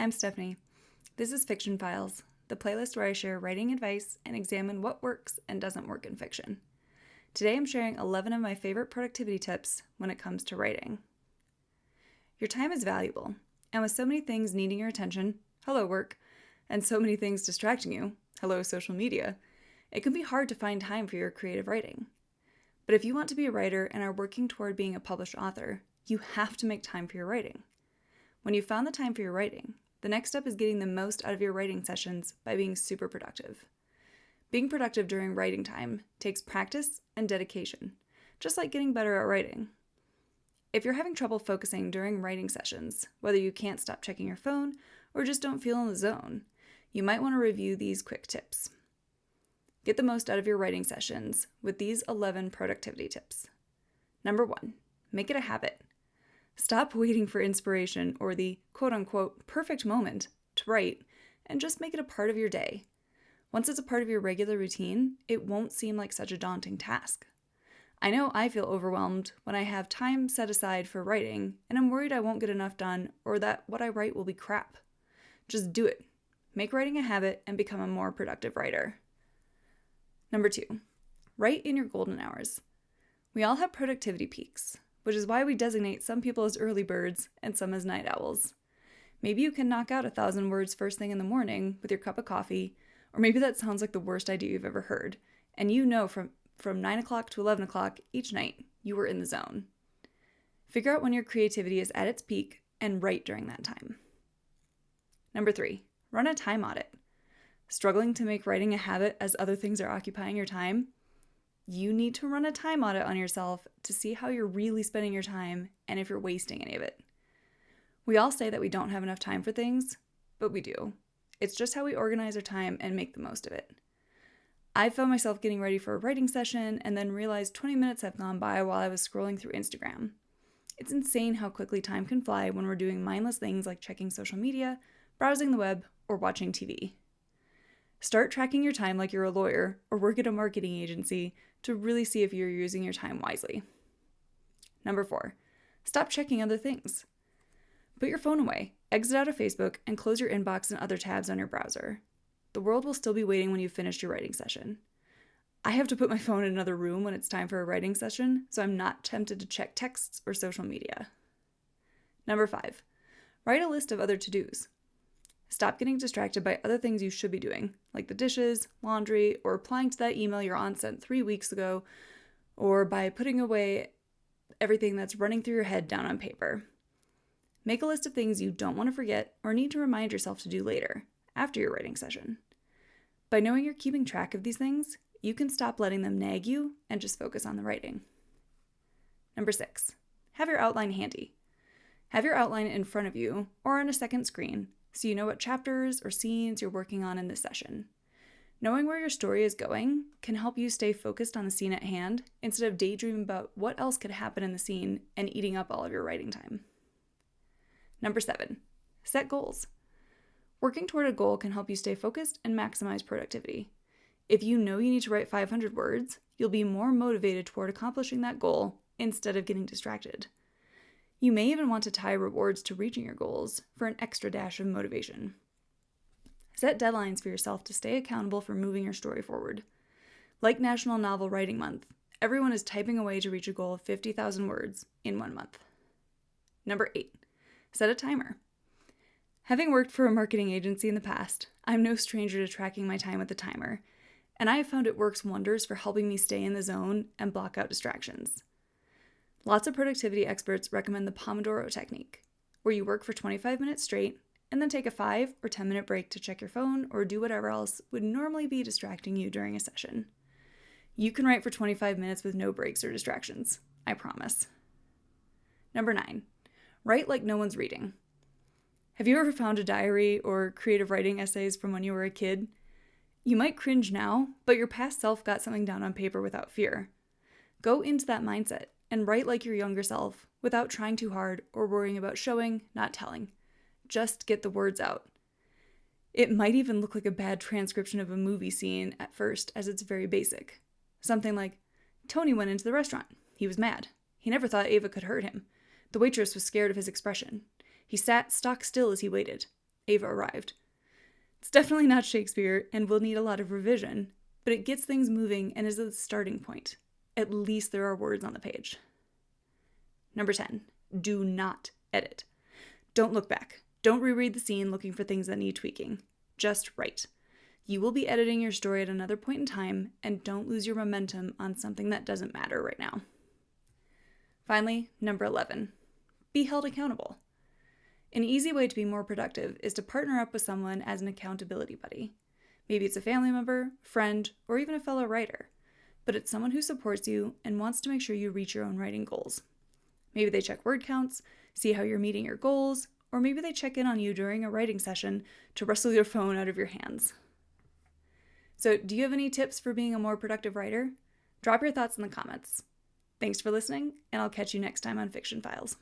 I'm Stephanie. This is Fiction Files, the playlist where I share writing advice and examine what works and doesn't work in fiction. Today I'm sharing 11 of my favorite productivity tips when it comes to writing. Your time is valuable, and with so many things needing your attention, hello work, and so many things distracting you, hello social media, it can be hard to find time for your creative writing. But if you want to be a writer and are working toward being a published author, you have to make time for your writing. When you've found the time for your writing, the next step is getting the most out of your writing sessions by being super productive. Being productive during writing time takes practice and dedication, just like getting better at writing. If you're having trouble focusing during writing sessions, whether you can't stop checking your phone or just don't feel in the zone, you might want to review these quick tips. Get the most out of your writing sessions with these 11 productivity tips. Number 1, make it a habit. Stop waiting for inspiration or the quote-unquote perfect moment to write and just make it a part of your day. Once it's a part of your regular routine, it won't seem like such a daunting task. I know I feel overwhelmed when I have time set aside for writing and I'm worried I won't get enough done or that what I write will be crap. Just do it. Make writing a habit and become a more productive writer. Number 2, write in your golden hours. We all have productivity peaks, which is why we designate some people as early birds and some as night owls. Maybe you can knock out 1,000 words first thing in the morning with your cup of coffee, or maybe that sounds like the worst idea you've ever heard, and you know from 9 o'clock to 11 o'clock each night, you were in the zone. Figure out when your creativity is at its peak and write during that time. Number 3, run a time audit. Struggling to make writing a habit as other things are occupying your time? You need to run a time audit on yourself to see how you're really spending your time and if you're wasting any of it. We all say that we don't have enough time for things, but we do. It's just how we organize our time and make the most of it. I found myself getting ready for a writing session and then realized 20 minutes have gone by while I was scrolling through Instagram. It's insane how quickly time can fly when we're doing mindless things like checking social media, browsing the web, or watching TV. Start tracking your time like you're a lawyer or work at a marketing agency to really see if you're using your time wisely. Number 4, stop checking other things. Put your phone away, exit out of Facebook, and close your inbox and other tabs on your browser. The world will still be waiting when you've finished your writing session. I have to put my phone in another room when it's time for a writing session, so I'm not tempted to check texts or social media. Number 5, write a list of other to-dos. Stop getting distracted by other things you should be doing, like the dishes, laundry, or replying to that email your aunt sent 3 weeks ago, or by putting away everything that's running through your head down on paper. Make a list of things you don't want to forget or need to remind yourself to do later, after your writing session. By knowing you're keeping track of these things, you can stop letting them nag you and just focus on the writing. Number 6, have your outline handy. Have your outline in front of you or on a second screen, so you know what chapters or scenes you're working on in this session. Knowing where your story is going can help you stay focused on the scene at hand instead of daydreaming about what else could happen in the scene and eating up all of your writing time. Number 7, set goals. Working toward a goal can help you stay focused and maximize productivity. If you know you need to write 500 words, you'll be more motivated toward accomplishing that goal instead of getting distracted. You may even want to tie rewards to reaching your goals for an extra dash of motivation. Set deadlines for yourself to stay accountable for moving your story forward. Like National Novel Writing Month, everyone is typing away to reach a goal of 50,000 words in 1 month. Number 8, set a timer. Having worked for a marketing agency in the past, I'm no stranger to tracking my time with a timer, and I have found it works wonders for helping me stay in the zone and block out distractions. Lots of productivity experts recommend the Pomodoro technique, where you work for 25 minutes straight and then take a 5 or 10 minute break to check your phone or do whatever else would normally be distracting you during a session. You can write for 25 minutes with no breaks or distractions, I promise. Number 9, write like no one's reading. Have you ever found a diary or creative writing essays from when you were a kid? You might cringe now, but your past self got something down on paper without fear. Go into that mindset and write like your younger self without trying too hard or worrying about showing, not telling. Just get the words out. It might even look like a bad transcription of a movie scene at first, as it's very basic. Something like, Tony went into the restaurant. He was mad. He never thought Ava could hurt him. The waitress was scared of his expression. He sat stock still as he waited. Ava arrived. It's definitely not Shakespeare and will need a lot of revision, but it gets things moving and is a starting point. At least there are words on the page. Number 10, do not edit. Don't look back. Don't reread the scene looking for things that need tweaking. Just write. You will be editing your story at another point in time, and don't lose your momentum on something that doesn't matter right now. Finally, number 11, be held accountable. An easy way to be more productive is to partner up with someone as an accountability buddy. Maybe it's a family member, friend, or even a fellow writer, but it's someone who supports you and wants to make sure you reach your own writing goals. Maybe they check word counts, see how you're meeting your goals, or maybe they check in on you during a writing session to wrestle your phone out of your hands. So, do you have any tips for being a more productive writer? Drop your thoughts in the comments. Thanks for listening, and I'll catch you next time on Fiction Files.